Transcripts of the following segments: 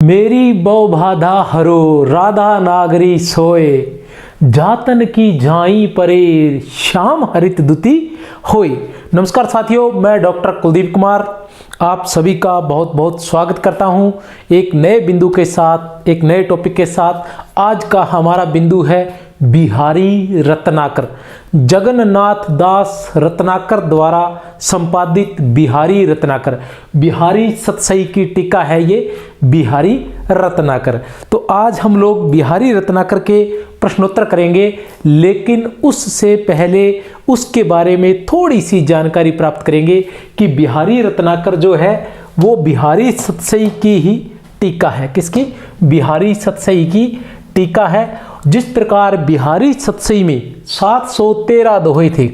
मेरी बौ बाधा हरो राधा नागरी सोए, जातन की झाई परेर श्याम हरित दुति होए। नमस्कार साथियों, मैं डॉक्टर कुलदीप कुमार आप सभी का बहुत बहुत स्वागत करता हूं एक नए बिंदु के साथ, एक नए टॉपिक के साथ। आज का हमारा बिंदु है बिहारी रत्नाकर, जगन्नाथ दास रत्नाकर द्वारा संपादित बिहारी रत्नाकर। बिहारी सतसई की टीका है ये बिहारी रत्नाकर। तो आज हम लोग बिहारी रत्नाकर के प्रश्नोत्तर करेंगे, लेकिन उससे पहले उसके बारे में थोड़ी सी जानकारी प्राप्त करेंगे कि बिहारी रत्नाकर जो है वो बिहारी सतसई की ही टीका है। किसकी? बिहारी सतसई की टीका है। जिस प्रकार बिहारी सतसई में 713 दोहे थे।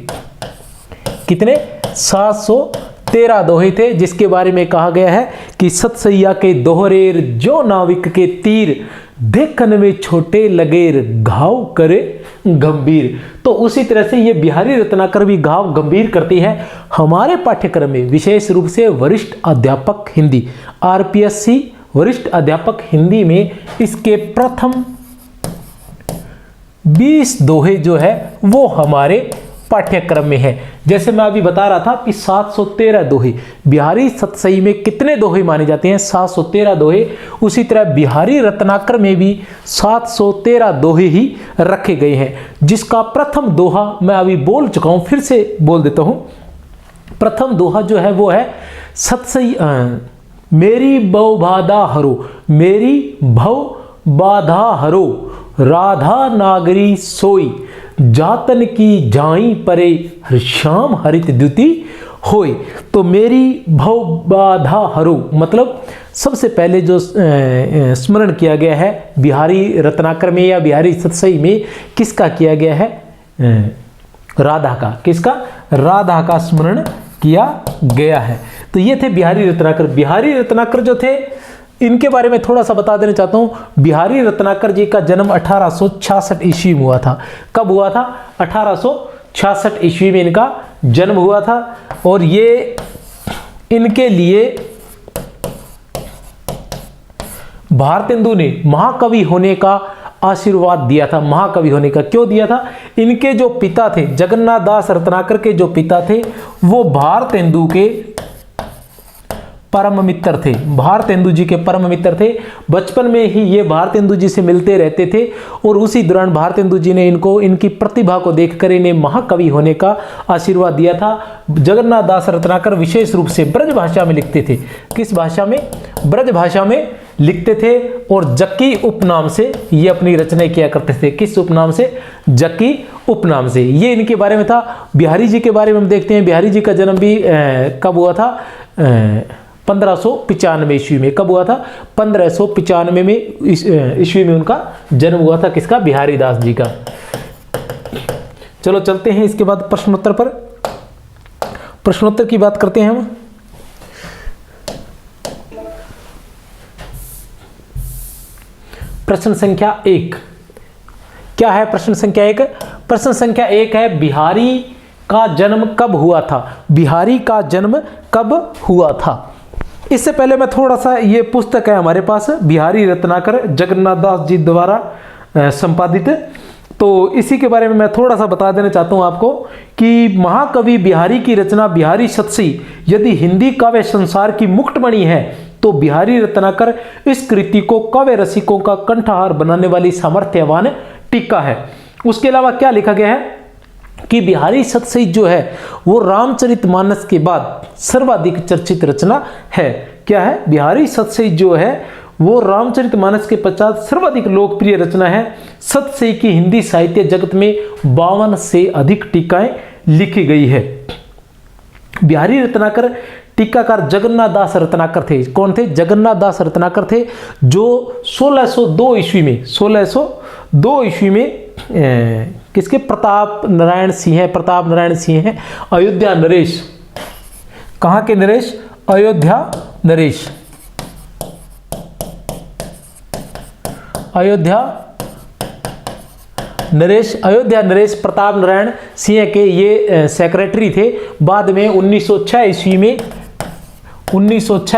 कितने? 713 दोहे थे, जिसके बारे में कहा गया है कि सतसैया के दोहरेर जो नाविक के तीर, देखन में छोटे लगेर घाव करे गंभीर। तो उसी तरह से ये बिहारी रत्नाकर भी घाव गंभीर करती है। हमारे पाठ्यक्रम में विशेष रूप से वरिष्ठ अध्यापक हिंदी आरपीएससी वरिष्ठ अध्यापक हिंदी में इसके प्रथम 20 दोहे जो है वो हमारे पाठ्यक्रम में है। जैसे मैं अभी बता रहा था कि 713 दोहे बिहारी सतसई में कितने दोहे माने जाते हैं? 713 दोहे। उसी तरह बिहारी रत्नाकर में भी 713 दोहे ही रखे गए हैं, जिसका प्रथम दोहा मैं अभी बोल चुका हूं, फिर से बोल देता हूं। प्रथम दोहा जो है वो है सतसई मेरी भव बाधा हरो, मेरी भव बाधा हरो राधा नागरी सोई, जातन की झाई परे श्याम हरित द्युति होय। तो मेरी भव बाधा हरो मतलब सबसे पहले जो स्मरण किया गया है बिहारी रत्नाकर में या बिहारी सतसई में, किसका किया गया है? राधा का। किसका? राधा का स्मरण किया गया है। तो ये थे बिहारी रत्नाकर। बिहारी रत्नाकर जो थे, इनके बारे में थोड़ा सा बता देना चाहता हूं। बिहारी रत्नाकर जी का जन्म 1866 ईस्वी में हुआ था। कब हुआ था? 1866 ईस्वी में इनका जन्म हुआ था। और ये इनके लिए भारतेंदु ने महाकवि होने का आशीर्वाद दिया था। महाकवि होने का क्यों दिया था? इनके जो पिता थे, जगन्नाथ दास रत्नाकर के जो पिता थे, वो भारतेंदु के परम मित्र थे। भारतेंदु जी के परम मित्र थे। बचपन में ही ये भारतेंदु जी से मिलते रहते थे और उसी दौरान भारतेंदु जी ने इनको इनकी प्रतिभा को देखकर इन्हें महाकवि होने का आशीर्वाद दिया था। जगन्नाथ दास रत्नाकर विशेष रूप से ब्रज भाषा में लिखते थे। किस भाषा में? ब्रज भाषा में लिखते थे। और जक्की उपनाम से ये अपनी रचनाएं किया करते थे। किस उपनाम से? जक्की उपनाम से। ये इनके बारे में था। बिहारी जी के बारे में हम देखते हैं। बिहारी जी का जन्म भी कब हुआ था? 1595 ईस्वी में। कब हुआ था? 1595 में ईस्वी में उनका जन्म हुआ था। किसका? बिहारी दास जी का। चलो चलते हैं इसके बाद प्रश्नोत्तर पर। प्रश्नोत्तर की बात करते हैं हम। प्रश्न संख्या 1 क्या है? प्रश्न संख्या 1, प्रश्न संख्या 1 है बिहारी का जन्म कब हुआ था? बिहारी का जन्म कब हुआ था? इससे पहले मैं थोड़ा सा, ये पुस्तक है हमारे पास बिहारी रत्नाकर जगन्नाथ दास जी द्वारा संपादित, तो इसी के बारे में मैं थोड़ा सा बता देना चाहता हूं आपको कि महाकवि बिहारी की रचना बिहारी सतसई यदि हिंदी काव्य संसार की मुक्तमणि है, तो बिहारी रत्नाकर इस कृति को काव्य रसिकों का कंठहार बनाने वाली सामर्थ्यवान टीका है। उसके अलावा क्या लिखा गया है कि बिहारी सतसई जो है वो रामचरितमानस के बाद सर्वाधिक चर्चित रचना है। क्या है? बिहारी सतसई जो है वो रामचरितमानस के पश्चात सर्वाधिक लोकप्रिय रचना है। सतसई की हिंदी साहित्य जगत में 52 से अधिक टीकाएं लिखी गई है। बिहारी रत्नाकर टीकाकार जगन्नाथ दास रत्नाकर थे। कौन थे? जगन्नाथ दास रत्नाकर थे, जो 1602 ईस्वी में 1602 ईस्वी में किसके? प्रताप नारायण सिंह हैं। अयोध्या नरेश। कहाँ के नरेश? अयोध्या नरेश। अयोध्या नरेश प्रताप नारायण सिंह के ये सेक्रेटरी थे। बाद में 1906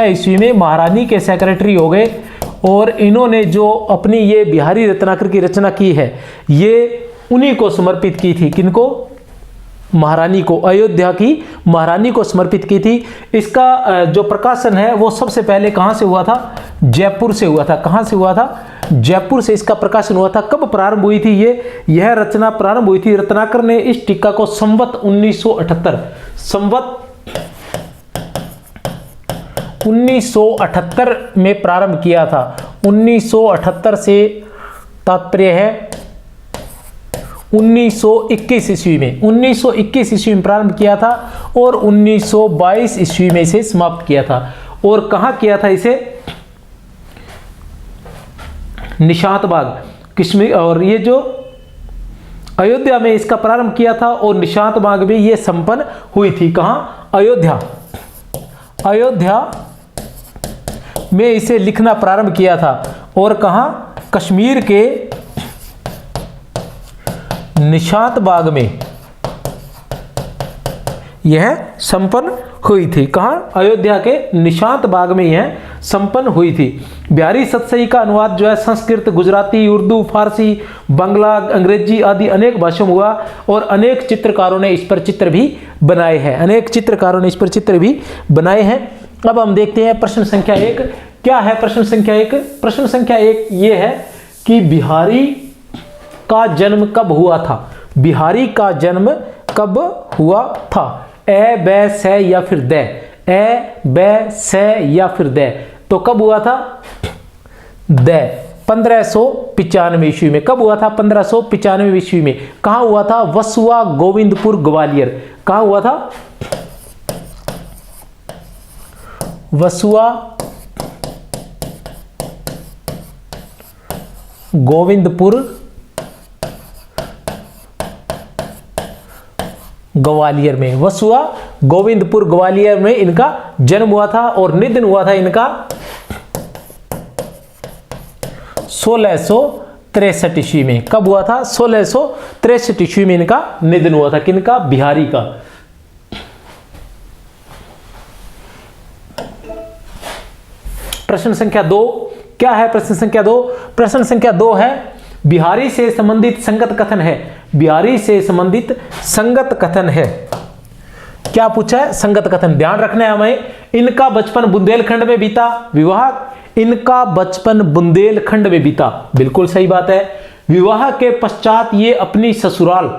ईस्वी में महारानी के सेक्रेटरी हो गए और इन्होंने जो अपनी ये बिहारी रत्नाकर की रचना की है ये उन्हीं को समर्पित की थी। किनको? महारानी को, अयोध्या की महारानी को समर्पित की थी। इसका जो प्रकाशन है वो सबसे पहले कहाँ से हुआ था? जयपुर से हुआ था। कहाँ से हुआ था? जयपुर से इसका प्रकाशन हुआ था। कब प्रारंभ हुई थी यह रचना प्रारंभ हुई थी? रत्नाकर ने इस टीका को संवत 1978 में प्रारंभ किया था। 1978 से तात्पर्य है 1921 ईस्वी में। 1921 ईस्वी में प्रारंभ किया था और 1922 ईस्वी में इसे समाप्त किया था। और कहाँ किया था इसे? निशात बाग, कश्मीर। और ये जो अयोध्या में इसका प्रारंभ किया था और निशात बाग में ये संपन्न हुई थी। कहाँ? अयोध्या में इसे लिखना प्रारंभ किया था। और कहाँ? कश्मीर के निशात बाग में यह संपन्न हुई थी। कहाँ? अयोध्या के निशात बाग में यह संपन्न हुई थी। बिहारी सतसई का अनुवाद जो है संस्कृत, गुजराती, उर्दू, फारसी, बांग्ला, अंग्रेजी आदि अनेक भाषाओं में हुआ और अनेक चित्रकारों ने इस पर चित्र भी बनाए हैं। अब हम देखते हैं प्रश्न संख्या 1 क्या है। प्रश्न संख्या 1 ये है कि बिहारी का जन्म कब हुआ था? बिहारी का जन्म कब हुआ था? ए, बै, से या फिर दे? ए, बै, से या फिर दे? तो कब हुआ था? दे। 1595 ईस्वी में। कब हुआ था? 1595 ईस्वी में। कहाँ हुआ था? वसुआ, गोविंदपुर, ग्वालियर। कहाँ हुआ था? वसुआ, गोविंदपुर, ग्वालियर में। वसुआ, गोविंदपुर, ग्वालियर में इनका जन्म हुआ था और निधन हुआ था इनका 1663 ईस्वी में। कब हुआ था? 1663 ईस्वी में इनका निधन हुआ था। किनका? बिहारी का। प्रश्न संख्या 2 क्या है? प्रश्न संख्या 2 है बिहारी से संबंधित संगत कथन है। बिहारी से संबंधित संगत कथन है। क्या पूछा है? संगत कथन। ध्यान रखना है हमें। इनका बचपन बुंदेलखंड में बीता। विवाह। इनका बचपन बुंदेलखंड में बीता। बिल्कुल सही बात है। विवाह के पश्चात ये अपनी ससुराल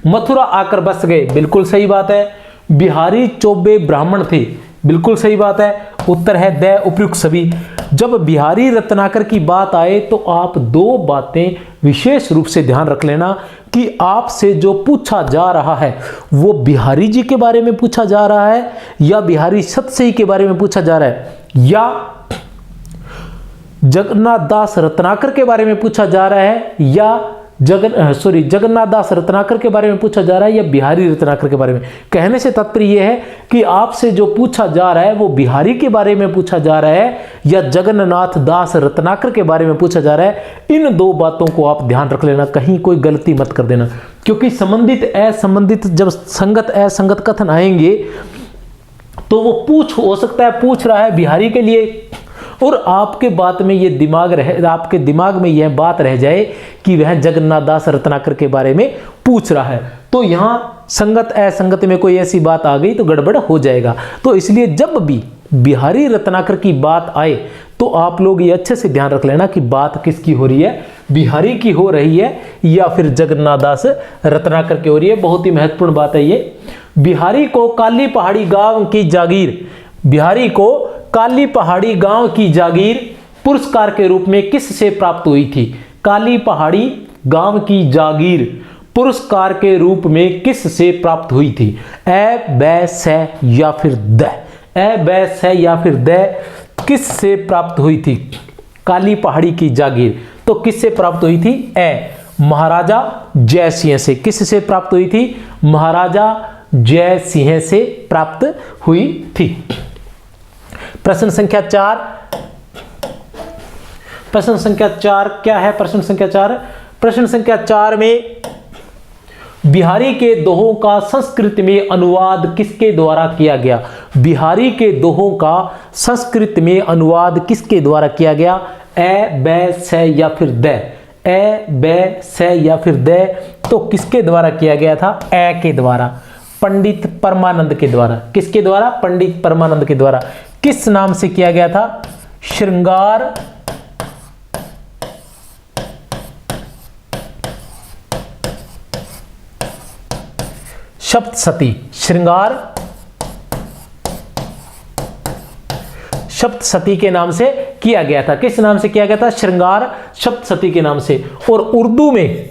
मथुरा आकर बस गए। बिल्कुल सही बात है। बिहारी चौबे ब्राह्मण थे। बिल्कुल सही बात है। उत्तर है द उपयुक्त सभी। जब बिहारी रत्नाकर की बात आए तो आप 2 बातें विशेष रूप से ध्यान रख लेना कि आपसे जो पूछा जा रहा है वो बिहारी जी के बारे में पूछा जा रहा है या बिहारी सतसई के बारे में पूछा जा रहा है या जगन्नाथ दास रत्नाकर के बारे में पूछा जा रहा है या जगन्नाथ दास रत्नाकर के बारे में पूछा जा रहा है या बिहारी रत्नाकर के बारे में। कहने से तात्पर्य यह है कि आपसे जो पूछा जा रहा है वो बिहारी के बारे में पूछा जा रहा है या जगन्नाथ दास रत्नाकर के बारे में पूछा जा रहा है। इन 2 बातों को आप ध्यान रख लेना, कहीं कोई गलती मत कर देना, क्योंकि संबंधित असंबंधित जब संगत असंगत कथन आएंगे तो वो हो सकता है पूछ रहा है बिहारी के लिए और आपके दिमाग में यह बात रह जाए कि वह जगन्नाथ दास रत्नाकर के बारे में पूछ रहा है, तो यहां संगत असंगत में कोई ऐसी बात आ गई तो गड़बड़ हो जाएगा। तो इसलिए जब भी बिहारी रत्नाकर की बात आए तो आप लोग ये अच्छे से ध्यान रख लेना कि बात किसकी हो रही है, बिहारी की हो रही है या फिर जगन्नाथ दास रत्नाकर की हो रही है। बहुत ही महत्वपूर्ण बात है ये। बिहारी को काली पहाड़ी गांव की जागीर पुरस्कार के रूप में किस से प्राप्त हुई थी? काली पहाड़ी गांव की जागीर पुरस्कार के रूप में किस से प्राप्त हुई थी? ए, बै, से या फिर द? ए, बै, से या फिर द किस से प्राप्त हुई थी काली पहाड़ी की जागीर? तो किस से प्राप्त हुई थी? ए, महाराजा जय सिंह से। किस से प्राप्त हुई थी? महाराजा जय सिंह से प्राप्त हुई थी। प्रश्न संख्या 4 क्या है? प्रश्न संख्या 4 में बिहारी के दोहों का संस्कृत में अनुवाद किसके द्वारा किया गया? बिहारी के दोहों का संस्कृत में अनुवाद किसके द्वारा किया गया? ए बै से या फिर द, ए बै से या फिर द, तो किसके द्वारा किया गया था? ए के द्वारा, पंडित परमानंद के द्वारा। किसके द्वारा? पंडित परमानंद के द्वारा। किस नाम से किया गया था? श्रृंगार सप्तशती। श्रृंगार सप्तशती के नाम से किया गया था। किस नाम से किया गया था? श्रृंगार सप्तशती के नाम से। और उर्दू में,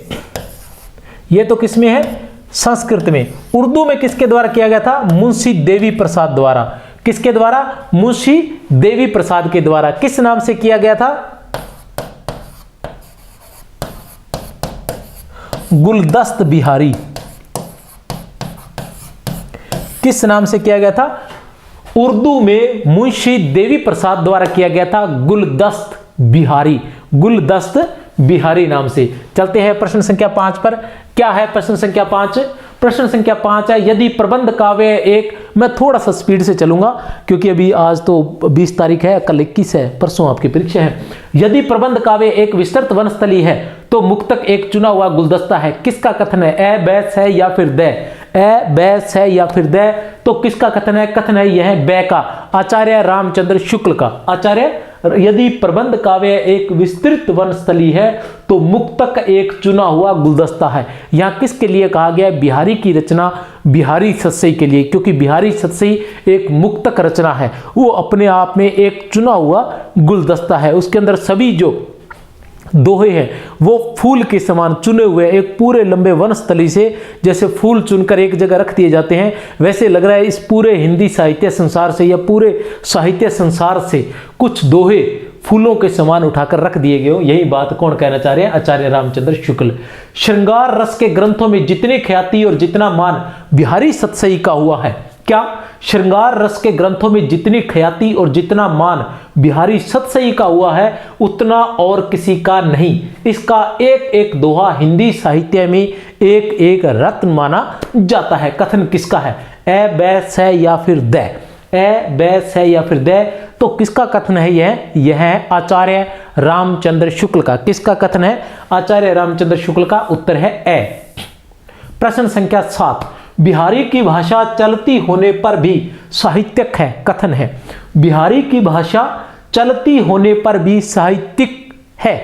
यह तो किसमें है? संस्कृत में। उर्दू में किसके द्वारा किया गया था? मुंशी देवी प्रसाद द्वारा। किसके द्वारा? मुंशी देवी प्रसाद के द्वारा। किस नाम से किया गया था? गुलदस्त बिहारी। किस नाम से किया गया था? उर्दू में मुंशी देवी प्रसाद द्वारा किया गया था गुलदस्त बिहारी। गुलदस्त बिहारी नाम से। चलते हैं प्रश्न संख्या 5 पर। क्या है प्रश्न संख्या 5? प्रश्न संख्या 5 है, यदि प्रबंध काव्य एक, मैं थोड़ा सा स्पीड से चलूंगा क्योंकि अभी आज तो 20 तारीख है, कल 21 है, परसों आपकी परीक्षा है। यदि प्रबंध काव्य एक विस्तृत वनस्थली है तो मुक्तक एक चुना हुआ गुलदस्ता है। किसका कथन है? ए बैस है या फिर द, ए बैस है या फिर द, तो किसका कथन है? कथन है यह बै का, आचार्य रामचंद्र शुक्ल का। आचार्य, यदि प्रबंध काव्य एक विस्तृत वनस्थली है तो मुक्तक एक चुना हुआ गुलदस्ता है। यहां किसके लिए कहा गया है? बिहारी की रचना बिहारी सतसई के लिए, क्योंकि बिहारी सतसई एक मुक्तक रचना है, वो अपने आप में एक चुना हुआ गुलदस्ता है। उसके अंदर सभी जो दोहे हैं वो फूल के समान चुने हुए, एक पूरे लंबे वनस्थली से जैसे फूल चुनकर एक जगह रख दिए जाते हैं, वैसे लग रहा है इस पूरे हिंदी साहित्य संसार से या पूरे साहित्य संसार से कुछ दोहे फूलों के समान उठाकर रख दिए गए हो। यही बात कौन कहना चाह रहे हैं? आचार्य रामचंद्र शुक्ल। श्रृंगार रस के ग्रंथों में जितनी ख्याति और जितना मान बिहारी सतसई का हुआ है, क्या? श्रृंगार रस के ग्रंथों में जितनी ख्याति और जितना मान बिहारी सतसई का हुआ है उतना और किसी का नहीं। इसका एक एक दोहा हिंदी साहित्य में एक एक रत्न माना जाता है। कथन किसका है? ए बैस है या फिर द, ए बैस है या फिर द, तो किसका कथन है? यह है आचार्य रामचंद्र शुक्ल का। किसका कथन है? आचार्य रामचंद्र शुक्ल का। उत्तर है ए। प्रश्न संख्या 7, बिहारी की भाषा चलती होने पर भी साहित्यिक है। कथन है बिहारी की भाषा चलती होने पर भी साहित्यिक है।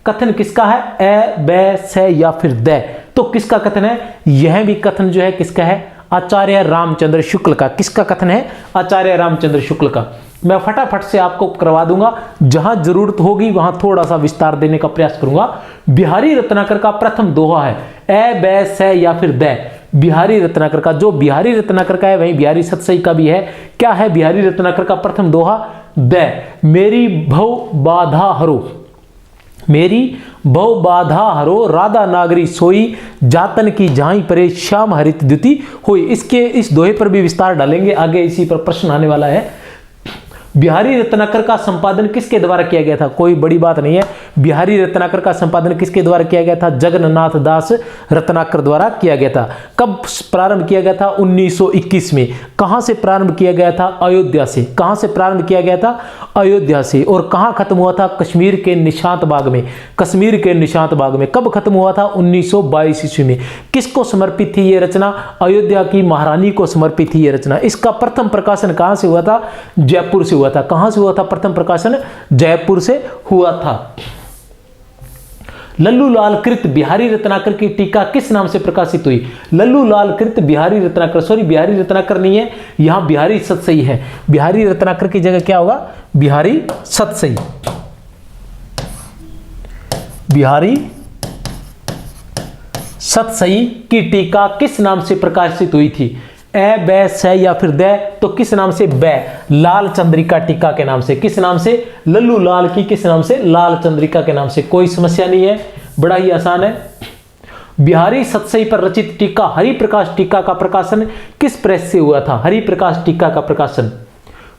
कथन किसका है? ए बै से या फिर द, तो किसका कथन है? यह भी कथन जो है किसका है? आचार्य रामचंद्र शुक्ल का। किसका कथन है? आचार्य रामचंद्र शुक्ल का। मैं फटाफट से आपको करवा दूंगा, जहां जरूरत होगी वहां थोड़ा सा विस्तार देने का प्रयास करूंगा। बिहारी रत्नाकर का प्रथम दोहा है ए बै से या फिर द। बिहारी रत्नाकर का, जो बिहारी रत्नाकर का है वहीं बिहारी सतसई का भी है। क्या है बिहारी रत्नाकर का प्रथम दोहा? द, मेरी भव बाधा हरो, मेरी भव बाधा हरो, राधा नागरी सोई, जातन की झाई परे, श्याम हरित द्युति हुई। इस दोहे पर भी विस्तार डालेंगे आगे, इसी पर प्रश्न आने वाला है। बिहारी रत्नाकर का संपादन किसके द्वारा किया गया था? कोई बड़ी बात नहीं है। बिहारी रत्नाकर का संपादन किसके द्वारा किया गया था? जगन्नाथ दास रत्नाकर द्वारा किया गया था। कब प्रारंभ किया गया था? 1921 में। कहां से प्रारंभ किया गया था? अयोध्या से। कहां से प्रारंभ किया गया था? अयोध्या से। और कहां खत्म हुआ था? कश्मीर के निशांत बाग में। कश्मीर के निशांत बाग में। कब खत्म हुआ था? 1922 ईस्वी में। किसको समर्पित थी ये रचना? अयोध्या की महारानी को समर्पित थी ये रचना। इसका प्रथम प्रकाशन कहां से हुआ था? जयपुर से हुआ था। कहां से हुआ था प्रथम प्रकाशन? जयपुर से हुआ था। लल्लू लाल कृत बिहारी रत्नाकर की टीका किस नाम से प्रकाशित हुई? लल्लू लाल कृत बिहारी रत्नाकर, सॉरी बिहारी रत्नाकर नहीं है, यहां बिहारी सतसई है। बिहारी रत्नाकर की जगह क्या होगा? बिहारी सतसई। बिहारी सतसई की टीका किस नाम से प्रकाशित हुई थी? ए बै से या फिर द, तो किस नाम से? बै, लाल चंद्रिका टीका के नाम से। किस नाम से? लल्लू लाल की किस नाम से? लाल चंद्रिका के नाम से। कोई समस्या नहीं है, बड़ा ही आसान है। बिहारी सतसई पर रचित टीका हरिप्रकाश टीका का प्रकाशन किस प्रेस से हुआ था? हरिप्रकाश टीका का प्रकाशन,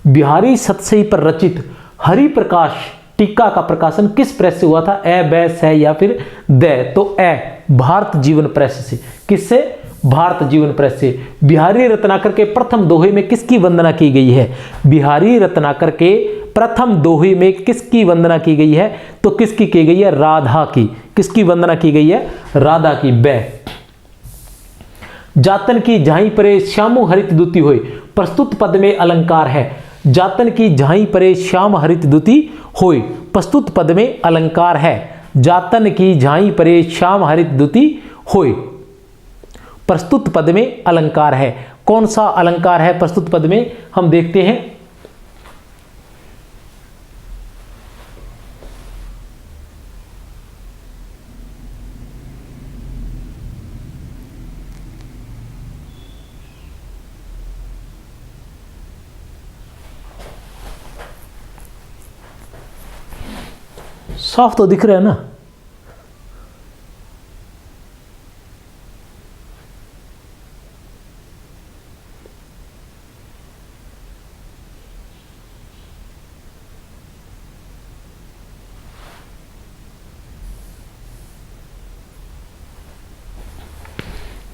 बिहारी सतसई पर रचित हरिप्रकाश टीका का प्रकाशन किस प्रेस से हुआ था? ए बै से या फिर द, तो ए, भारत जीवन प्रेस से। किससे? भारत जीवन प्रेस से। बिहारी रत्नाकर के प्रथम दोहे में किसकी वंदना की गई है? बिहारी रत्नाकर के प्रथम दोहे में किसकी वंदना की गई है? तो किसकी की गई है? राधा की। किसकी वंदना की गई है? राधा की। बै जातन की झाई परे श्यामु हरित दुति होय, प्रस्तुत पद में अलंकार है। जातन की झाई परे श्याम हरित दुति होय, प्रस्तुत पद में अलंकार है। जातन की झाई परे श्याम हरित दुति होय, प्रस्तुत पद में अलंकार है। कौन सा अलंकार है प्रस्तुत पद में? हम देखते हैं। साफ तो दिख रहा है ना?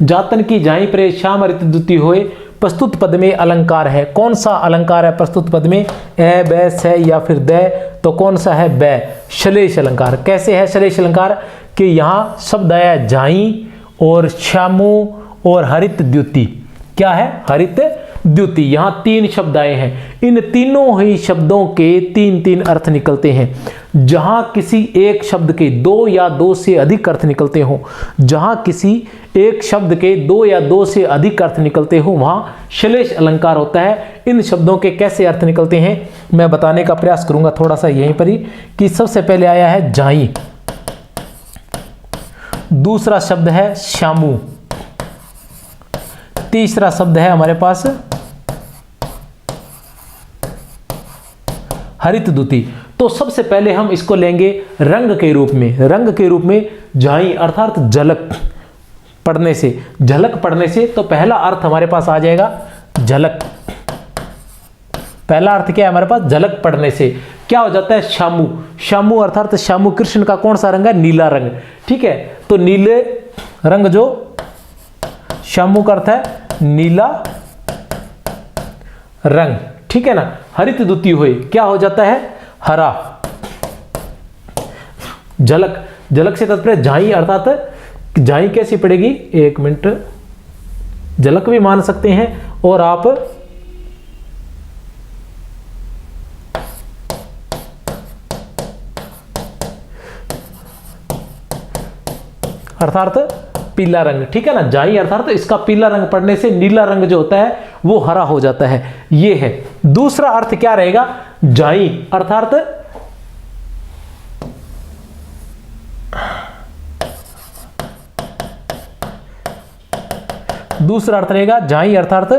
जातन की झाई परे श्याम हरित दुति होए, प्रस्तुत पद में अलंकार है। कौन सा अलंकार है प्रस्तुत पद में? ए, बै, से या फिर दै? तो कौन सा है? बै। श्लेष अलंकार। कैसे है श्लेष अलंकार? कि यहाँ शब्द आया झाई और श्यामु और हरित द्युति। क्या है? हरित द्युति। यहाँ तीन शब्द आए हैं। इन तीनों ही शब्दों के तीन तीन अर्थ निकलते हैं। जहां किसी एक शब्द के दो या दो से अधिक अर्थ निकलते हो, जहां किसी एक शब्द के दो या दो से अधिक अर्थ निकलते हो, वहां श्लेष अलंकार होता है। इन शब्दों के कैसे अर्थ निकलते हैं मैं बताने का प्रयास करूंगा थोड़ा सा यहीं पर ही। कि सबसे पहले आया है झाई, दूसरा शब्द है श्यामु, तीसरा शब्द है हमारे पास हरित दुति। तो सबसे पहले हम इसको लेंगे रंग के रूप में। रंग के रूप में झाई अर्थात झलक पड़ने से। झलक पड़ने से तो पहला अर्थ हमारे पास आ जाएगा झलक। पहला अर्थ क्या है हमारे पास? झलक पड़ने से। क्या हो जाता है? श्यामु। श्यामु अर्थात श्यामु कृष्ण का कौन सा रंग है? नीला रंग। ठीक है, तो नीले रंग जो श्यामु का अर्थ है नीला रंग। ठीक है ना। हरित दुति हुई क्या हो जाता है? हरा। झलक, झलक से तात्पर्य झाई अर्थात झाई कैसी पड़ेगी? एक मिनट, झलक भी मान सकते हैं और आप अर्थात पीला रंग। ठीक है ना। झाई अर्थात इसका पीला रंग पड़ने से नीला रंग जो होता है वो हरा हो जाता है। ये है। दूसरा अर्थ क्या रहेगा? झाई अर्थात दूसरा अर्थ रहेगा झाई अर्थात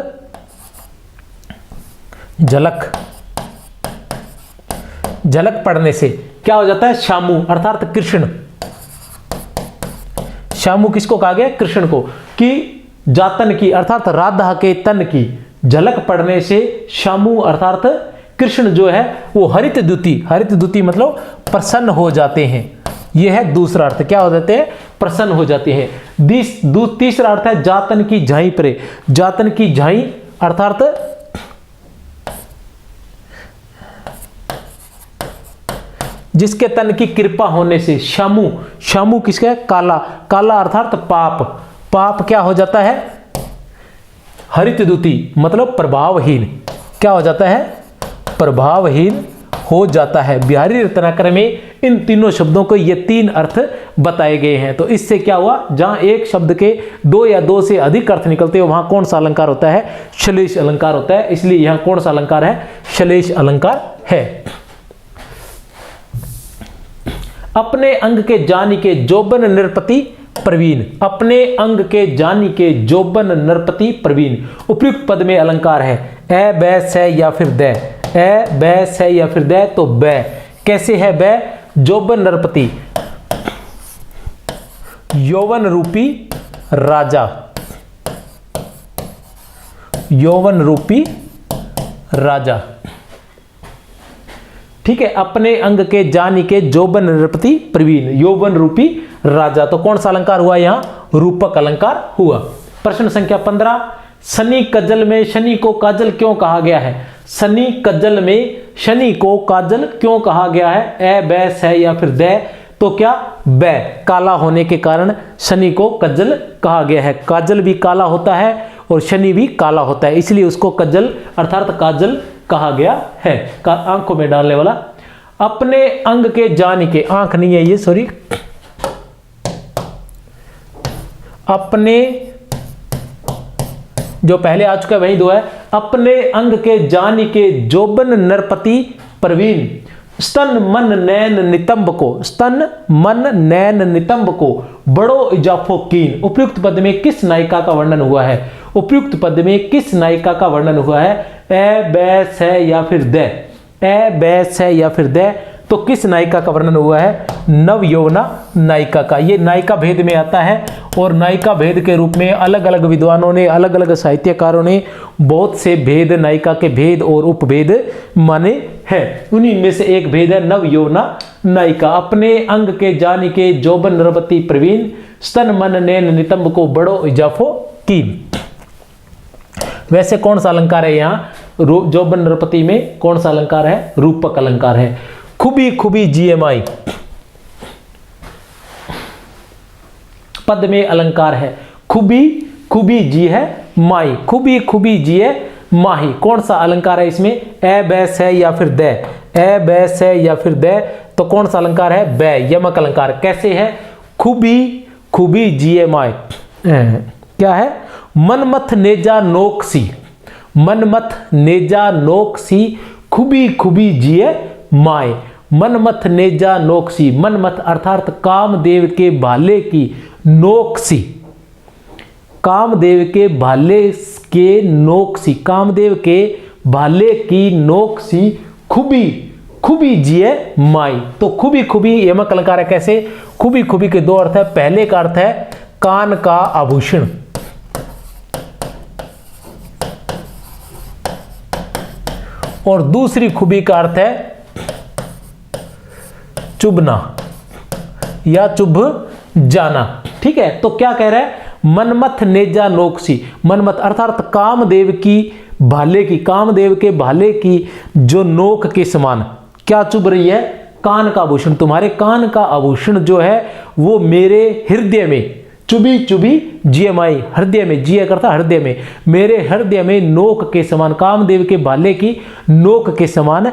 झलक। झलक पड़ने से क्या हो जाता है? श्यामु अर्थात कृष्ण। श्यामु किसको कहा गया? कृष्ण को। कि जातन की अर्थात राधा के तन की झलक पड़ने से श्यामु अर्थात कृष्ण जो है वो हरित द्युति। हरित द्युति मतलब प्रसन्न हो जाते हैं। यह है दूसरा अर्थ। क्या हो जाते हैं? प्रसन्न हो जाते हैं। तीसरा अर्थ है जातन की झाई परे। जातन की झाई अर्थात जिसके तन की कृपा होने से। श्यामु, श्यामु किसका है? काला। काला अर्थात पाप। पाप क्या हो जाता है? हरित द्युति मतलब प्रभावहीन। क्या हो जाता है? प्रभावहीन हो जाता है। बिहारी रत्नाकर में इन तीनों शब्दों को ये तीन अर्थ बताए गए हैं। तो इससे क्या हुआ? जहां एक शब्द के दो या दो से अधिक अर्थ निकलते हो वहां कौन सा अलंकार होता है? श्लेष अलंकार होता है। इसलिए यहां कौन सा अलंकार है? श्लेष अलंकार है। अपने अंग के जानी के जोबन नृपति प्रवीण। अपने अंग के जानी के जोबन नृपति प्रवीण। उपयुक्त पद में अलंकार है। ए, बै, से या फिर दै। ए, बै, से या फिर दै। तो बै कैसे है? बै जोबन नृपति यौवन रूपी राजा। यौवन रूपी राजा। ठीक है। अपने अंग के जानी के जोबन नृपति प्रवीण, यौवन रूपी राजा। तो कौन सा अलंकार हुआ? यहां रूपक अलंकार हुआ। प्रश्न संख्या 15, शनि कजल में शनि को काजल क्यों कहा गया है? शनि कज्जल में शनि को काजल क्यों कहा गया है? ए बै है या फिर दे? तो क्या बै, काला होने के कारण शनि को कज्जल कहा गया है। काजल भी काला होता है और शनि भी काला होता है, इसलिए उसको कज्जल अर्थात काजल कहा गया है। आंखों में डालने वाला। अपने अंग के जानिके, आंख नहीं है ये, सॉरी, अपने, जो पहले आ चुका है वही दो है। अपने अंग के जानिके जोबन नरपति प्रवीण, स्तन मन नैन नितंब को, स्तन मन नैन नितंब को बड़ो इजाफो कीन। उपयुक्त पद में किस नायिका का वर्णन हुआ है? उपयुक्त पद में किस नायिका का वर्णन हुआ है? ए बैस है या फिर दे? ए बैस है या फिर दे? तो किस नायिका का वर्णन हुआ है? नव यौवना नायिका का। ये नायिका भेद में आता है और नायिका भेद के रूप में अलग अलग विद्वानों ने, अलग अलग साहित्यकारों ने बहुत से भेद, नायिका के भेद और उपभेद माने हैं। उन्हीं में से एक भेद है नव यौवना नायिका। अपने अंग के जानिके जोबन नरपति प्रवीण, स्तन मन नैन नितंब को बड़ो इजाफो कीन। वैसे कौन सा अलंकार है यहाँ? जोबन नरपति में कौन सा अलंकार है? रूपक अलंकार है। खुबी खुबी जिये माई, पद में अलंकार है। खुबी खुबी जी है माई, खुबी खुबी जिये माही, कौन सा अलंकार है इसमें? ए बैस है या फिर दे? ए बैस है या फिर दे? तो कौन सा अलंकार है? बै, यमक अलंकार। कैसे है? खुबी खुबी जिये माई, क्या है? मनमथ नेजा नोकसी, मनमथ नेजा नोकसी खुबी खुबी जिये माए। मनमथ नेजा नोकसी, मनमथ अर्थात कामदेव के भाले की, नोकसी कामदेव के भाले के नोकसी, कामदेव के भाले की नोकसी खुबी खुबी जिये माई। तो खुबी खुबी यमक अलंकार है। कैसे? खुबी खुबी के दो अर्थ है। पहले का अर्थ है कान का आभूषण, और दूसरी खुबी का अर्थ है चुभना या चुभ जाना। ठीक है, तो क्या कह रहा है? मनमथ नेजा नोकसी, मनमथ अर्थात कामदेव की भाले की, कामदेव के भाले की जो नोक के समान क्या चुभ रही है? कान का आभूषण। तुम्हारे कान का आभूषण जो है वो मेरे हृदय में चुभी चुभी जिये माई, हृदय में, जिया करता हृदय में, मेरे हृदय में नोक के समान, कामदेव के भाले की नोक के समान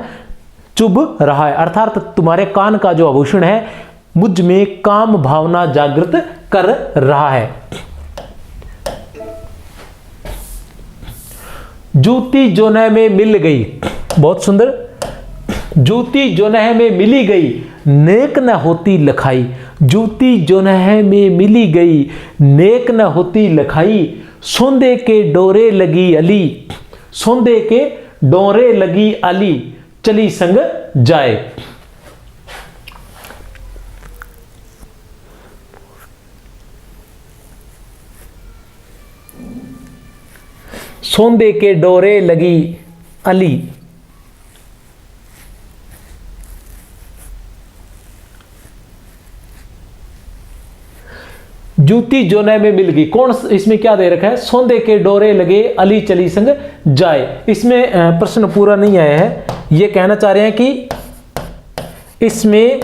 चुभ रहा है। अर्थात तुम्हारे कान का जो आभूषण है मुझ में काम भावना जागृत कर रहा है। जूती जोनह में मिल गई, बहुत सुंदर। जूती जोनह में मिली गई, नेक न होती लखाई। जूती जोनह में मिली गई, नेक न होती लखाई। सोंदे के डोरे लगी अली, सोंदे के डोरे लगी अली, चली संग जाए। सोंदे के डोरे लगी अली, जूती जोने में मिल गई। कौन, इसमें क्या दे रखा है? सोंदे के डोरे लगे अली चली संग जाए। इसमें प्रश्न पूरा नहीं आया है। ये कहना चाह रहे हैं कि इसमें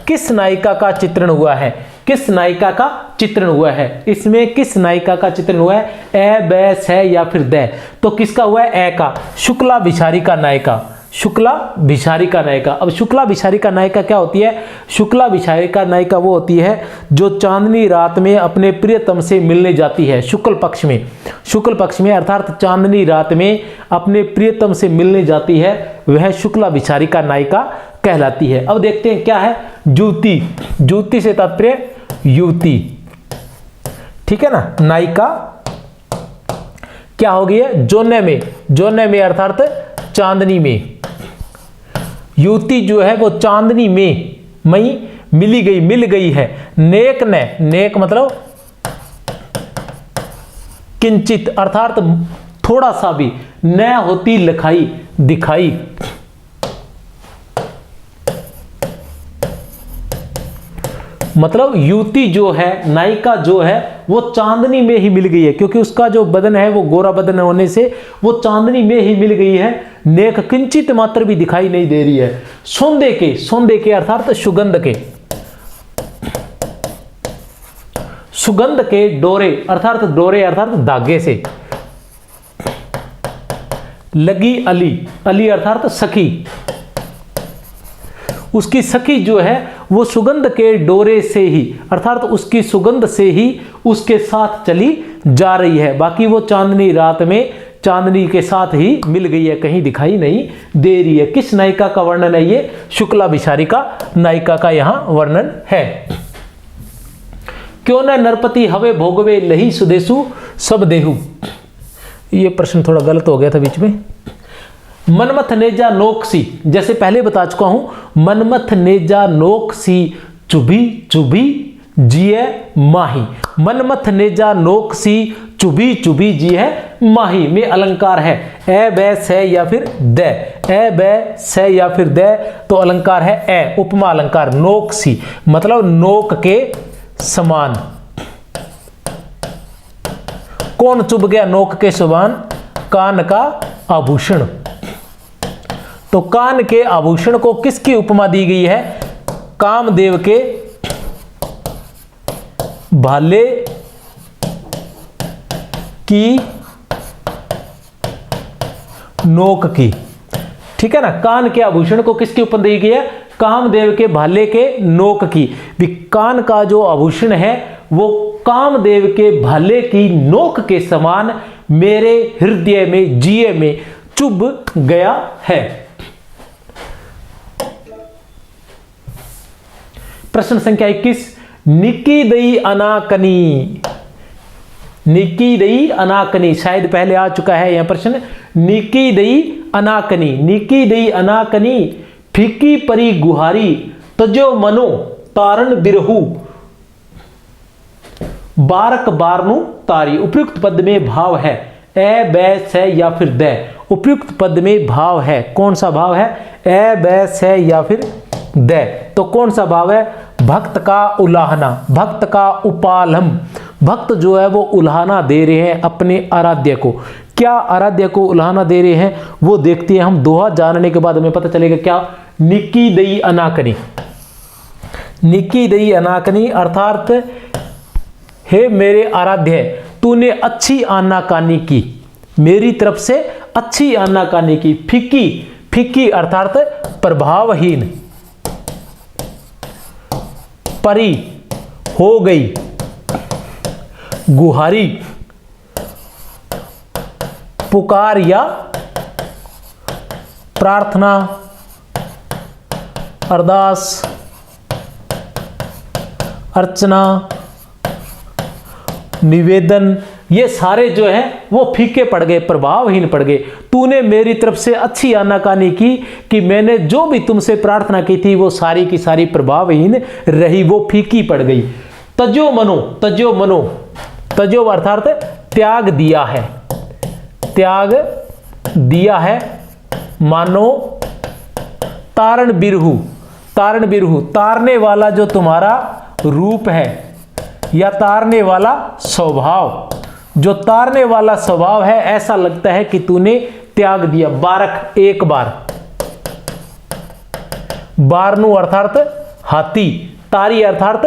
किस नायिका का चित्रण हुआ है? किस नायिका का चित्रण हुआ है? इसमें किस नायिका का चित्रण हुआ है? ए बैस है या फिर दे? तो किसका हुआ है? ए का। शुक्ला भिखारी का नायिका, शुक्ला भिखारी का नायिका। अब शुक्ला भिखारी का नायिका क्या होती है? शुक्ला भिखारी का नायिका वो होती है जो चांदनी रात में अपने प्रियतम से मिलने जाती है। शुक्ल पक्ष में, शुक्ल पक्ष में अर्थात चांदनी रात में अपने प्रियतम से मिलने जाती है, वह शुक्ला भिखारी का नायिका कहलाती है। अब देखते हैं क्या है। जूती, जूती से तात्पर्य युवती, ठीक है ना। नायिका क्या हो गई है? जोने में, जोने में अर्थात चांदनी में। युवती जो है वो चांदनी में मई मिली गई, मिल गई है। नेक ने, नेक मतलब किंचित अर्थात थोड़ा सा भी, न होती लखाई दिखाई। मतलब युवती जो है, नायिका जो है, वो चांदनी में ही मिल गई है, क्योंकि उसका जो बदन है वो गोरा बदन होने से वो चांदनी में ही मिल गई है, नेक किंचित मात्र भी दिखाई नहीं दे रही है। सौंदे के अर्थात सुगंध के डोरे अर्थात धागे से। लगी अली अर्थात सखी, उसकी सखी जो है वो सुगंध के डोरे से ही अर्थात उसकी सुगंध से ही उसके साथ चली जा रही है। बाकी वो चांदनी रात में चांदनी के साथ ही मिल गई है, कहीं दिखाई नहीं दे रही है। किस नायिका का वर्णन है ये? शुक्ला विशारिका नायिका का यहां वर्णन है। क्यों न नरपति हवे भोगवे लही सुदेशु सब देहु। ये प्रश्न थोड़ा गलत हो गया था बीच में। मनमथ नेजा नोकसी, जैसे पहले बता चुका हूं, मनमथ नेजा नोकसी चुभी चुभी जिए माही। मनमथ नेजा नोकसी चुभी चुभी जिए माही में अलंकार है ए बै से या फिर द। ए बै से या फिर द तो अलंकार है ए, उपमा अलंकार। नोकसी मतलब नोक के समान। कौन चुभ गया नोक के समान? कान का आभूषण। तो कान के आभूषण को किसकी उपमा दी गई है? कामदेव के भाले की नोक की। ठीक है ना, कान के आभूषण को किसकी उपमा दी गई है? कामदेव के भाले के नोक की। कान का जो आभूषण है वो कामदेव के भाले की नोक के समान मेरे हृदय में, जिए में चुभ गया है। प्रश्न संख्या 21, निकी दई अनाकनी। निकी दई अनाकनी शायद पहले आ चुका है यह प्रश्न। निकी दई अनाकनी, निकी दई अनाकनी फीकी परी गुहारी तजो मनो तारण बिरहू बारक बारनु तारी। उपयुक्त पद में भाव है ए बै से या फिर द। उपयुक्त पद में भाव है, कौन सा भाव है? ए बै से या फिर द। तो कौन सा भाव है? भक्त का उलाहना, भक्त का उपालम। भक्त जो है वो उल्हाना दे रहे हैं अपने आराध्य को। क्या आराध्य को उल्हाना दे रहे हैं वो देखते हैं हम। दोहा जानने के बाद हमें पता चलेगा क्या। निकी दई अनाकनी, निकी दई अनाकनी अर्थात हे मेरे आराध्य, तूने अच्छी आनाकानी की, मेरी तरफ से अच्छी आनाकानी की। फीकी, फीकी अर्थात प्रभावहीन। परी हो गई, गुहारी पुकार या प्रार्थना, अरदास, अर्चना, निवेदन, ये सारे जो हैं वो फीके पड़ गए, प्रभावहीन पड़ गए। तूने मेरी तरफ से अच्छी आनाकानी की कि मैंने जो भी तुमसे प्रार्थना की थी वो सारी की सारी प्रभावहीन रही, वो फीकी पड़ गई। तजो मनो, तजो मनो, तजो अर्थात त्याग दिया है, त्याग दिया है मानो। तारण बिरहु, तारण बिरहु तारने वाला जो तुम्हारा रूप है या तारने वाला स्वभाव, जो तारने वाला स्वभाव है, ऐसा लगता है कि तूने त्याग दिया। बारक एक बार, बारनु अर्थात हाथी, तारी अर्थात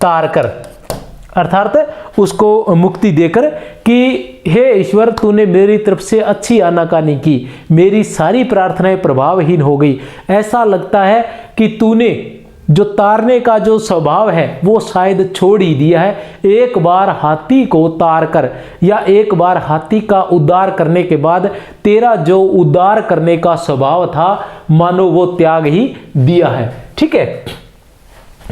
तार कर, अर्थात उसको मुक्ति देकर कि हे ईश्वर तूने मेरी तरफ से अच्छी आनाकानी की, मेरी सारी प्रार्थनाएं प्रभावहीन हो गई। ऐसा लगता है कि तूने जो तारने का जो स्वभाव है वो शायद छोड़ ही दिया है। एक बार हाथी को तार कर या एक बार हाथी का उद्धार करने के बाद तेरा जो उद्धार करने का स्वभाव था मानो वो त्याग ही दिया है। ठीक है,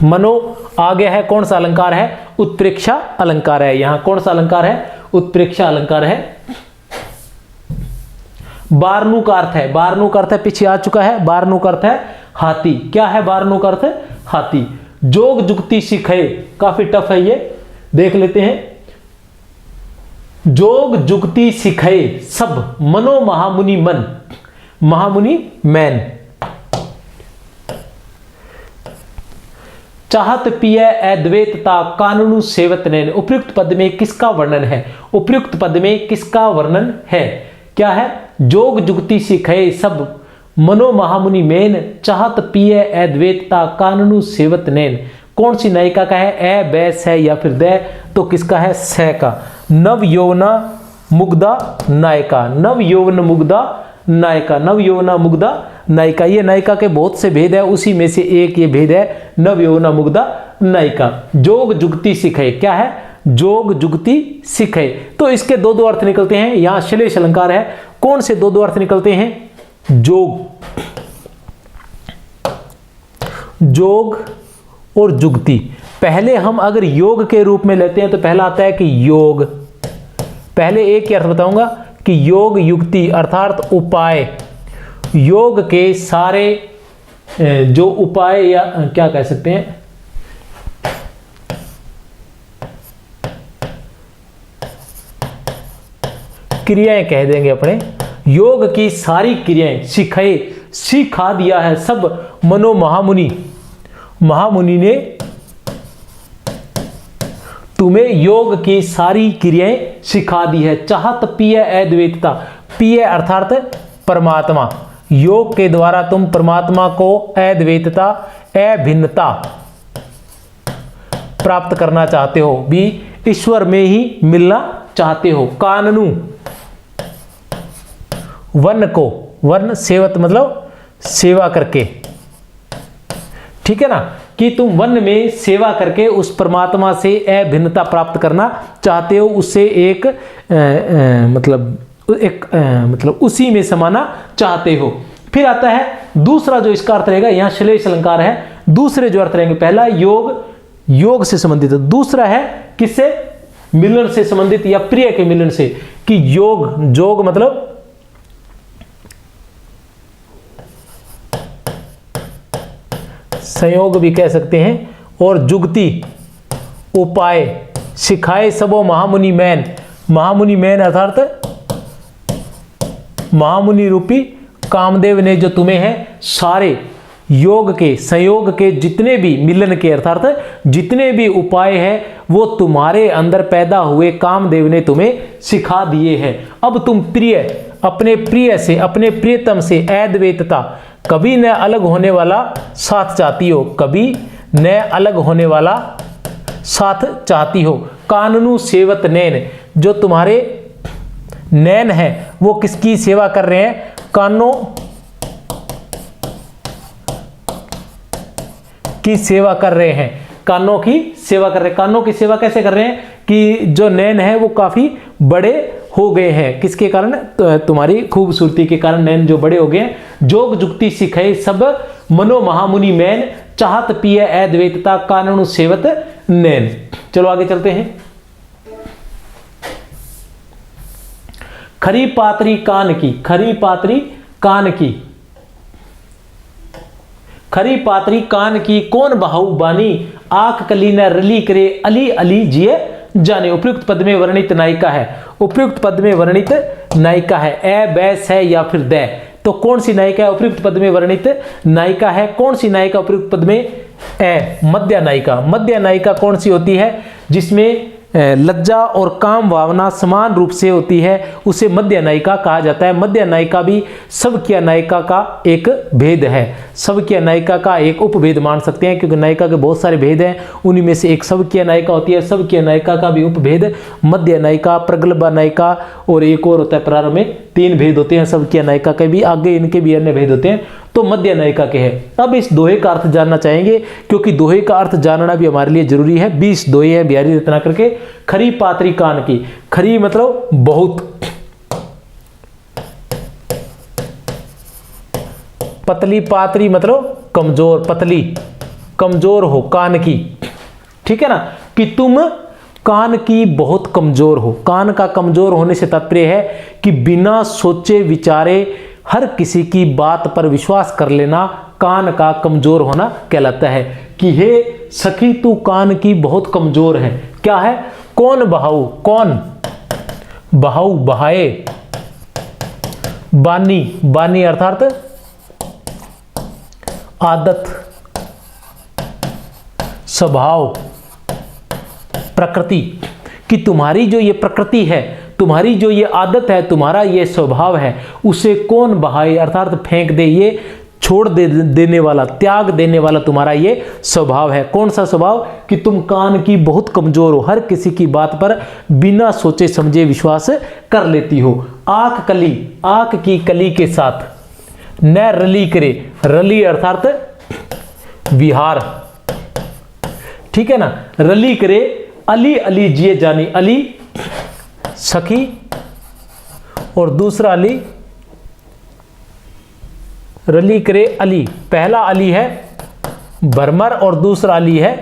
मनो आगे है कौन सा अलंकार है? उत्प्रेक्षा अलंकार है। यहां कौन सा अलंकार है? उत्प्रेक्षा अलंकार है। बारनु का अर्थ है, बारनु का अर्थ है पीछे आ चुका है। बारनु का अर्थ है हाथी। क्या है बारनु का अर्थ? हाथी। जोग जुक्ति सिखे, काफी टफ है ये, देख लेते हैं। जोग जुक्ति सिखे सब मनो महामुनि मन, महामुनि मैन। चाहत पिय अद्वैतता कानूनु सेवत नैन। उपयुक्त पद में किसका वर्णन है? उपयुक्त पद में किसका वर्णन है? क्या है? जोग जुगति सिखे सब मनो महामुनि मेन, चाहत पिय अद्वैतता कानूनु सेवत नैन। कौन सी नायिका का है? ए, बै, से या फिर दे? तो किसका है? से का। नव यौवना मुग्धा नायिका, नव यौवन मुग्धा नायिका, नव यौवना मुग्धा नायिका। ये नायिका के बहुत से भेद है, उसी में से एक ये भेद है, नव यौवना मुग्धा नायिका। जोग जुगति सिखे, क्या है? जोग जुगति सिखे। तो इसके दो दो अर्थ निकलते हैं। यहां श्लेष अलंकार है, कौन से दो दो अर्थ निकलते हैं? जोग, जोग और जुगति। पहले हम अगर योग के रूप में लेते हैं तो पहला आता है कि योग, पहले एक ही अर्थ बताऊंगा कि योग युक्ति अर्थात उपाय। योग के सारे जो उपाय या क्या कह सकते हैं, क्रियाएं कह देंगे अपने। योग की सारी क्रियाएं सिखाए, सिखा दिया है सब मनो महामुनि, महामुनि ने तुम्हें योग की सारी क्रियाएं सिखा दी है। चाहत पिय अद्वैतता, पिय अर्थात परमात्मा। योग के द्वारा तुम परमात्मा को अद्वैतता, अभिन्नता प्राप्त करना चाहते हो, भी ईश्वर में ही मिलना चाहते हो। काननु, वन को, वन सेवत मतलब सेवा करके, ठीक है ना, कि तुम वन में सेवा करके उस परमात्मा से अभिन्नता प्राप्त करना चाहते हो, उससे एक मतलब उसी में समाना चाहते हो। फिर आता है दूसरा जो इसका अर्थ रहेगा, यहां श्लेष अलंकार है। दूसरे जो अर्थ रहेंगे, पहला योग, योग से संबंधित, दूसरा है किससे? मिलन से संबंधित या प्रिय के मिलन से, कि योग, जोग मतलब संयोग भी कह सकते हैं, और जुगति उपाय। सिखाए सबो महामुनि मैन, महामुनि मैन अर्थात महामुनि रूपी कामदेव ने जो तुम्हें है सारे योग के, संयोग के जितने भी, मिलन के अर्थात जितने भी उपाय है वो तुम्हारे अंदर पैदा हुए कामदेव ने तुम्हें सिखा दिए हैं। अब तुम प्रिय, अपने प्रिय से, अपने प्रियतम से अद्वैतता, कभी न अलग होने वाला साथ चाहती हो, कभी न अलग होने वाला साथ चाहती हो। कानूनु सेवत नैन, जो तुम्हारे नैन है वो किसकी सेवा कर रहे हैं? कानों की सेवा कर रहे हैं, कानों की सेवा कर रहे हैं। कानों की सेवा कैसे कर रहे हैं? कि जो नैन है वो काफी बड़े हो गए हैं, किसके कारण? तुम्हारी खूबसूरती के कारण नैन जो बड़े हो गए हैं। जोग जुक्ति सिखाए सब मनो महामुनि मैन, चाहत पिय अद्वैतता कानूनु सेवत नैन। चलो आगे चलते हैं। खरी पात्री कान की, खरी पात्री कान की, खरी पात्री कान की कौन बहाऊ बानी, आंख कली न रली करे अली अली जिए जाने। उपयुक्त पद में वर्णित नायिका है, उपयुक्त पद में वर्णित नायिका है। ए, बै, से या फिर दे, तो कौन सी नायिका है? उपयुक्त पद में वर्णित नायिका है। कौन सी नायिका उपयुक्त पद में? ए, मध्य नायिका। मध्य नायिका कौन सी होती है? जिसमें लज्जा और काम भावना समान रूप से होती है, उसे मध्य नायिका कहा जाता है। मध्य नायिका भी सबकी नायिका का एक भेद है, सबकी नायिका का एक उपभेद मान सकते हैं, क्योंकि नायिका के बहुत सारे भेद हैं, उन्हीं में से एक सबकी नायिका होती है। सबकी नायिका का भी उपभेद मध्य नायिका, प्रगल्भा नायिका और एक और होता है प्रारंभ में। 3 भेद होते हैं सबकी नायिका के भी, आगे इनके भी अन्य भेद होते हैं, तो मध्य नायिका के हैं। अब इस दोहे का अर्थ जानना चाहेंगे, क्योंकि दोहे का अर्थ जानना भी हमारे लिए जरूरी है। 20 दोहे हैं बिहारी रत्नाकर के। खरी पात्री कान की, खरी मतलब बहुत, पतली, पात्री मतलब कमजोर, पतली कमजोर हो कान की, ठीक है ना, कि तुम कान की बहुत कमजोर हो। कान का कमजोर होने से तात्पर्य है कि बिना सोचे विचारे हर किसी की बात पर विश्वास कर लेना कान का कमजोर होना कहलाता है। कि हे सखी तू कान की बहुत कमजोर है। क्या है? कौन बहाऊ, कौन बहाऊ, बहाए, बानी, बानी अर्थात आदत, स्वभाव, प्रकृति, कि तुम्हारी जो ये प्रकृति है, तुम्हारी जो ये आदत है, तुम्हारा ये स्वभाव है, उसे कौन बहाए, अर्थात फेंक दे, ये छोड़ देने वाला, त्याग देने वाला तुम्हारा ये स्वभाव है। कौन सा स्वभाव? कि तुम कान की बहुत कमजोर हो, हर किसी की बात पर बिना सोचे समझे विश्वास कर लेती हो। आंख कली, आंख की कली के साथ न रली करे, रली अर्थात विहार, ठीक है ना, रली करे, अली अली जिए जानी, अली सखी और दूसरा अली, रली करे अली, पहला अली है भरमर और दूसरा अली है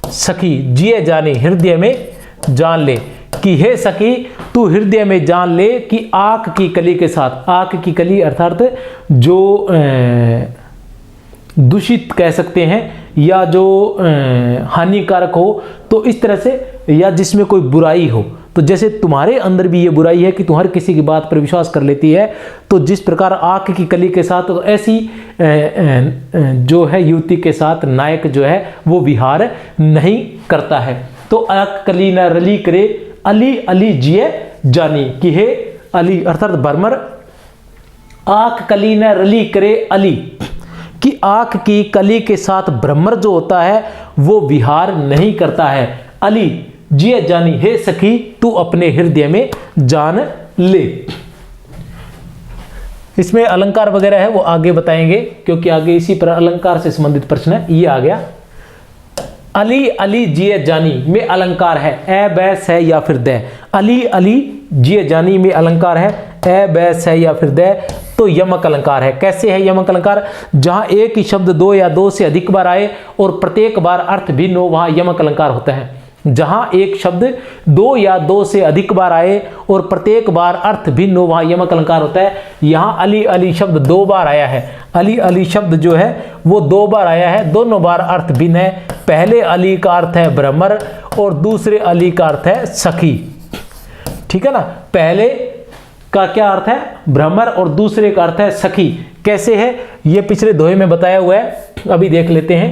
सखी, जिए जाने, हृदय में जान ले, कि हे सखी तू हृदय में जान ले कि आंख की कली के साथ, आंख की कली अर्थात जो दूषित कह सकते हैं या जो हानिकारक हो, तो इस तरह से, या जिसमें कोई बुराई हो, तो जैसे तुम्हारे अंदर भी ये बुराई है कि तुम हर किसी की बात पर विश्वास कर लेती है, तो जिस प्रकार आंख की कली के साथ, तो ऐसी जो है युवती के साथ नायक जो है वो विहार नहीं करता है। तो आंख कली न रली करे, अली अली जिए जानी, कि हे अली अर्थात भरमर, आंख कली न रली करे अली, कि आंख की कली के साथ भ्रमर जो होता है वो विहार नहीं करता है। अली जिए जानी, हे सखी तू अपने हृदय में जान ले। इसमें अलंकार वगैरह है वो आगे बताएंगे, क्योंकि आगे इसी पर अलंकार से संबंधित प्रश्न है। ये आ गया अली अली जिए जानी में अलंकार है ए बैस है या फिर दे। अली अली जिए जानी में अलंकार है ए बैस है या फिर दे, तो यमक अलंकार है। कैसे है यमक अलंकार? जहां एक ही शब्द दो या दो से अधिक बार आए और प्रत्येक बार अर्थ भिन्न हो, वहां यमक अलंकार होता है। जहां एक शब्द दो या दो से अधिक बार आए और प्रत्येक बार अर्थ भिन्न हो, वहां यमक अलंकार होता है। यहां अली अली शब्द दो बार आया है, अली अली शब्द जो है वो दो बार आया है, दोनों बार अर्थ भिन्न है। पहले अली का अर्थ है भ्रमर और दूसरे अली का अर्थ है सखी, ठीक है ना। पहले का क्या अर्थ है? भ्रमर, और दूसरे का अर्थ है सखी। कैसे है ये पिछले दोहे में बताया हुआ है, अभी देख लेते हैं।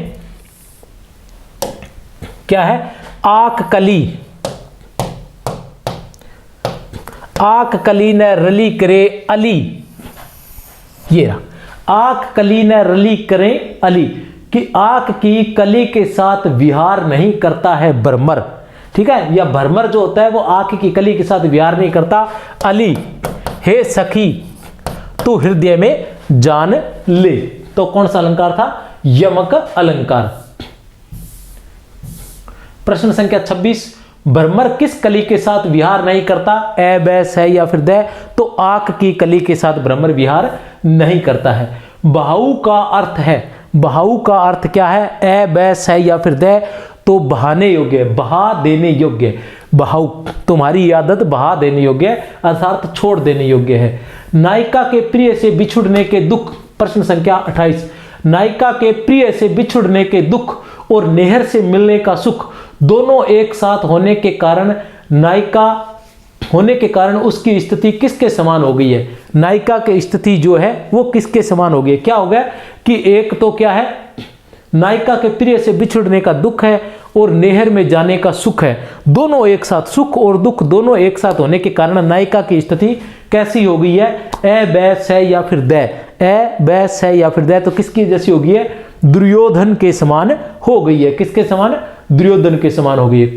क्या है? आंख कली, आंख कली न रली करे अली, ये रहा आंख कली न रली करे अली, कि आंख की कली के साथ विहार नहीं करता है भ्रमर, ठीक है। या भ्रमर जो होता है वो आंख की कली के साथ विहार नहीं करता। अली हे सखी तू हृदय में जान ले, तो कौन सा अलंकार था? यमक अलंकार। प्रश्न संख्या 26, भ्रमर किस कली के साथ विहार नहीं करता? ए बैस है या फिर दे, तो आंख की कली के साथ भ्रमर विहार नहीं करता है। बहाऊ का अर्थ है, बहाऊ का अर्थ क्या है? ए बैस है या फिर दे, तो बहाने योग्य, बहा देने योग्य। बहाऊ तुम्हारी आदत बहा देने योग्य अर्थात छोड़ देने योग्य है। नायिका के प्रिय से बिछुड़ने के दुख, प्रश्न संख्या 28, नायिका के प्रिय से बिछुड़ने के दुख और नेहर से मिलने का सुख दोनों एक साथ होने के कारण, नायिका होने के कारण उसकी स्थिति किसके समान हो गई है? नायिका की स्थिति जो है वो किसके समान हो गई है? क्या हो गया कि एक तो क्या है, नायिका के प्रिय से बिछुड़ने का दुख है और नेहर में जाने का सुख है, दोनों एक साथ, सुख और दुख दोनों एक साथ होने के कारण नायिका की स्थिति कैसी हो गई है? ए बैस है या फिर दे, ए बैस है या फिर दे, तो किसकी जैसी हो गई है? दुर्योधन के समान हो गई है। किसके समान? दुर्योधन के समान हो गई है।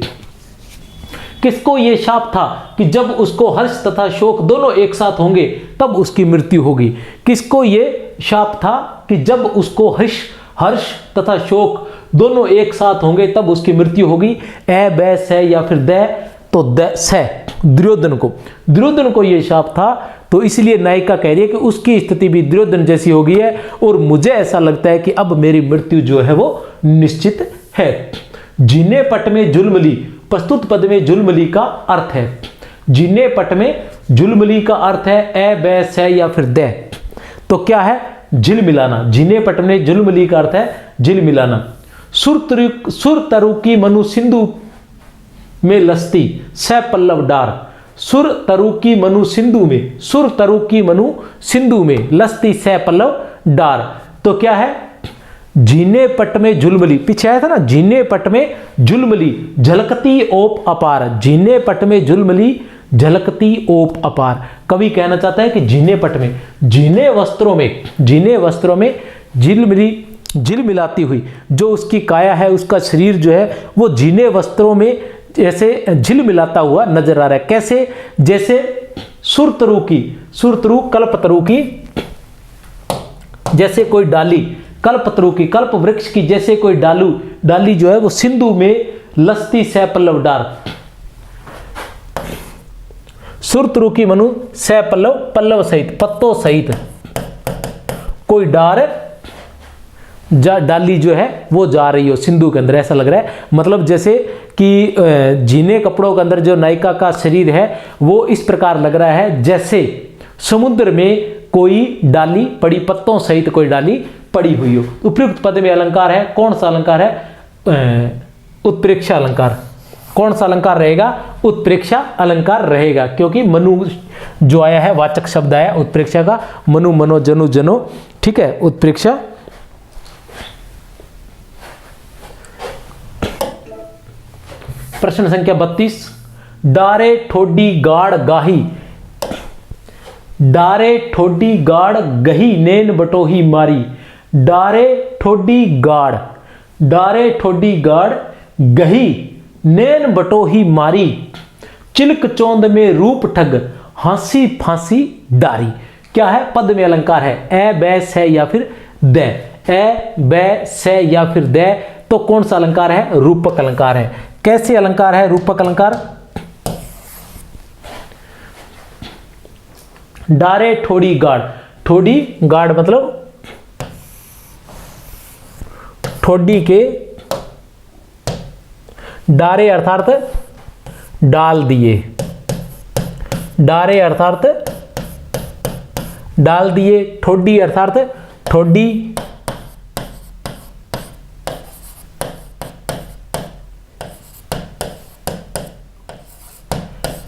किसको ये शाप था कि जब उसको हर्ष तथा शोक दोनों एक साथ होंगे तब उसकी मृत्यु होगी? किसको ये शाप था कि जब उसको हर्ष तथा शोक दोनों एक साथ होंगे तब उसकी मृत्यु होगी? ए बैस है या फिर दे, तो दैस है दुर्योधन को, दुर्योधन को यह शाप था। तो इसलिए नायिका कह रही है कि उसकी स्थिति भी दुर्योधन जैसी हो गई है और मुझे ऐसा लगता है कि अब मेरी मृत्यु जो है वो निश्चित है। जीने पट में झुलमली, प्रस्तुत पद में झुलमली का अर्थ है, जीने पट में झुलमली का अर्थ है ए बैस है या फिर दे, तो क्या है? झिल मिलाना। जीने पट में झुलमली का अर्थ है झिल मिलाना। सुर तरु की मनु सिंधु में लस्ती स पल्लव डार, सुर तरु की मनु सिंधु में, सुर तरु की मनु सिंधु में लस्ती स पल्लव डार, तो क्या है? झीने पट में झुलमली, पीछे आया था ना, झीने पट में झुलमली झलकती ओप अपार, झीने पट में झुलमली झलकती ओप अपार। कवि कहना चाहता है कि झीने पट में, झीने वस्त्रों में झिलमिलाती हुई, जो उसकी काया है, उसका शरीर जो है वो झीने वस्त्रों में ऐसे झिलमिलाता हुआ नजर आ रहा है। कैसे? जैसे सुरतरु कल्पतरु की जैसे कोई डाली, कल्पतरु की, कल्प वृक्ष की जैसे कोई डाली जो है वो सिंधु में लसती सह पल्लव डार, सुरतरु की मनु सह पल्लव सहित, पत्तों सहित कोई डार डाली जो है वो जा रही हो सिंधु के अंदर, ऐसा लग रहा है। मतलब जैसे कि झीने कपड़ों के अंदर जो नायिका का शरीर है वो इस प्रकार लग रहा है जैसे समुद्र में कोई डाली पड़ी, पत्तों सहित कोई डाली पड़ी हुई हो। उपयुक्त पद में अलंकार है, कौन सा अलंकार है? उत्प्रेक्षा अलंकार। कौन सा अलंकार रहेगा? उत्प्रेक्षा अलंकार रहेगा, क्योंकि मनु जो आया है, वाचक शब्द आया उत्प्रेक्षा का, मनु मनो जनु जनो, ठीक है, उत्प्रेक्षा। प्रश्न संख्या 32, डारे ठोडी गाड़ गाही, डारे ठोडी गाड़ गही नैन बटोही मारी, डारे ठोडी गाड़ गही नैन बटोही मारी, चिल्क चौंद में रूप ठग हांसी फांसी डारी। क्या है? पद में अलंकार है, ए बै से या फिर द, ए बै से या फिर द, तो कौन सा अलंकार है? रूपक अलंकार है। कैसे अलंकार है रूपक अलंकार? डारे ठोडी गाड़ मतलब ठोडी के, डारे अर्थात डाल दिए, डारे अर्थात डाल दिए, ठोडी अर्थात ठोडी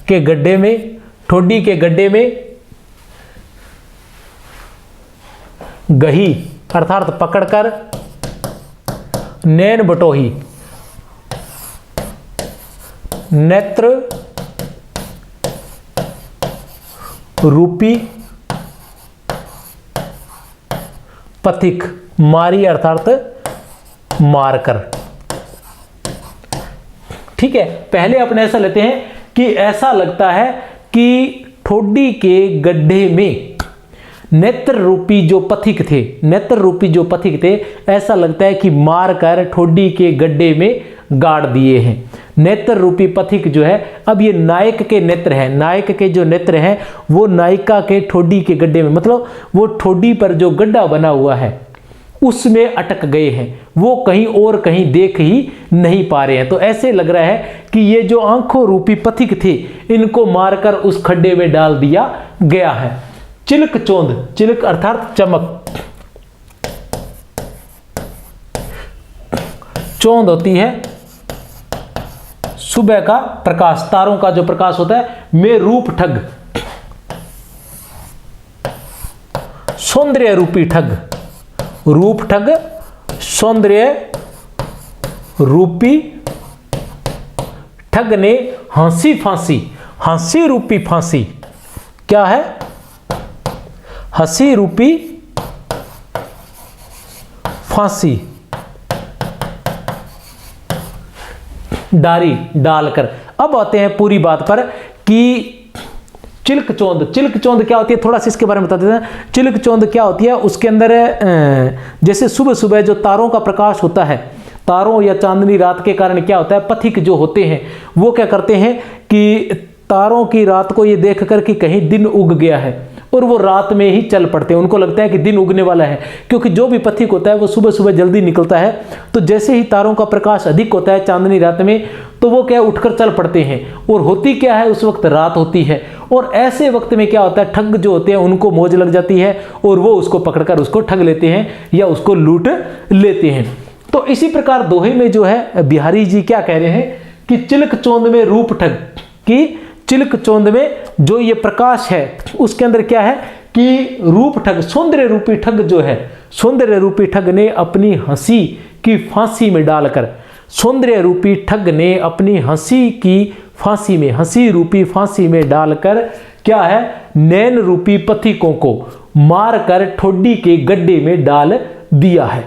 के गड्ढे में, ठोडी के गड्ढे में गही अर्थात पकड़कर, नैन बटोही नेत्र रूपी पथिक, मारी अर्थात मारकर। ठीक है, पहले अपन ऐसा लेते हैं कि ऐसा लगता है कि ठोडी के गड्ढे में नेत्र रूपी जो पथिक थे, ऐसा लगता है कि मारकर ठोडी के गड्ढे में गाड़ दिए हैं। नेत्र रूपी पथिक जो है, अब ये नायक के नेत्र हैं, नायक के जो नेत्र हैं वो नायिका के ठोडी के गड्ढे में, मतलब वो ठोडी पर जो गड्ढा बना हुआ है उसमें अटक गए हैं, वो कहीं और कहीं देख ही नहीं पा रहे हैं। तो ऐसे लग रहा है कि ये जो आंखों रूपी पथिक थे इनको मारकर उस खड्डे में डाल दिया गया है। चिल्क चौंद, चिल्क अर्थात चमक, चौंद होती है सुबह का प्रकाश, तारों का जो प्रकाश होता है, में रूप ठग, सौंदर्य रूपी ठग, रूप ठग सौंदर्य रूपी ठग ने हंसी फांसी, हंसी रूपी फांसी, क्या है? हंसी रूपी फांसी डारी डालकर। अब आते हैं पूरी बात पर कि चिल्क चौंद, चिल्क चौंद क्या होती है, थोड़ा सा इसके बारे में बता देते हैं। चिल्क चौंद क्या होती है? उसके अंदर जैसे सुबह सुबह जो तारों का प्रकाश होता है, तारों या चांदनी रात के कारण क्या होता है, पथिक जो होते हैं वो क्या करते हैं कि तारों की रात को ये देखकर कि कहीं दिन उग गया है और वो रात में ही चल पड़ते हैं, उनको लगता है कि दिन उगने वाला है, क्योंकि जो भी पथिक होता है वो सुबह सुबह जल्दी निकलता है। तो जैसे ही तारों का प्रकाश अधिक होता है चांदनी रात में, तो वो क्या उठकर चल पड़ते हैं, और होती क्या है, उस वक्त रात होती है, और ऐसे वक्त में क्या होता है, ठग जो होते हैं उनको मौज लग जाती है और वो उसको पकड़कर उसको ठग लेते हैं या उसको लूट लेते हैं। तो इसी प्रकार दोहे में जो है बिहारी जी क्या कह रहे हैं कि चिल्क चौंद में रूप ठग, कि चिल्क चौंद में जो ये प्रकाश है उसके अंदर क्या है कि रूप ठग, सौंदर्य रूपी ठग जो है, सौंदर्य रूपी ठग ने अपनी हंसी की फांसी में डालकर, सौंदर्य रूपी ठग ने अपनी हंसी की फांसी में, हंसी रूपी फांसी में डालकर क्या है, नैन रूपी पथिकों को मारकर ठोडी के गड्ढे में डाल दिया है।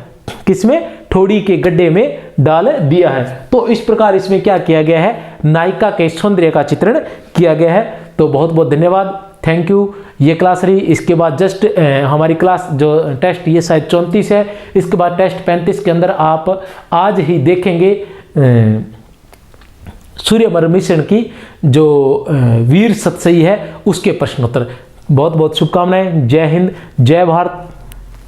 किसमें? ठोडी के गड्ढे में डाल दिया है। तो इस प्रकार इसमें क्या किया गया है, नायिका के सौंदर्य का चित्रण किया गया है। तो बहुत बहुत धन्यवाद, थैंक यू। ये क्लास रही। इसके बाद जस्ट हमारी क्लास जो टेस्ट ये शायद 34 है, इसके बाद टेस्ट 35 के अंदर आप आज ही देखेंगे सूर्यमर मिश्रण की जो वीर सतसई है उसके प्रश्नोत्तर। बहुत बहुत शुभकामनाएं। जय हिंद, जय भारत।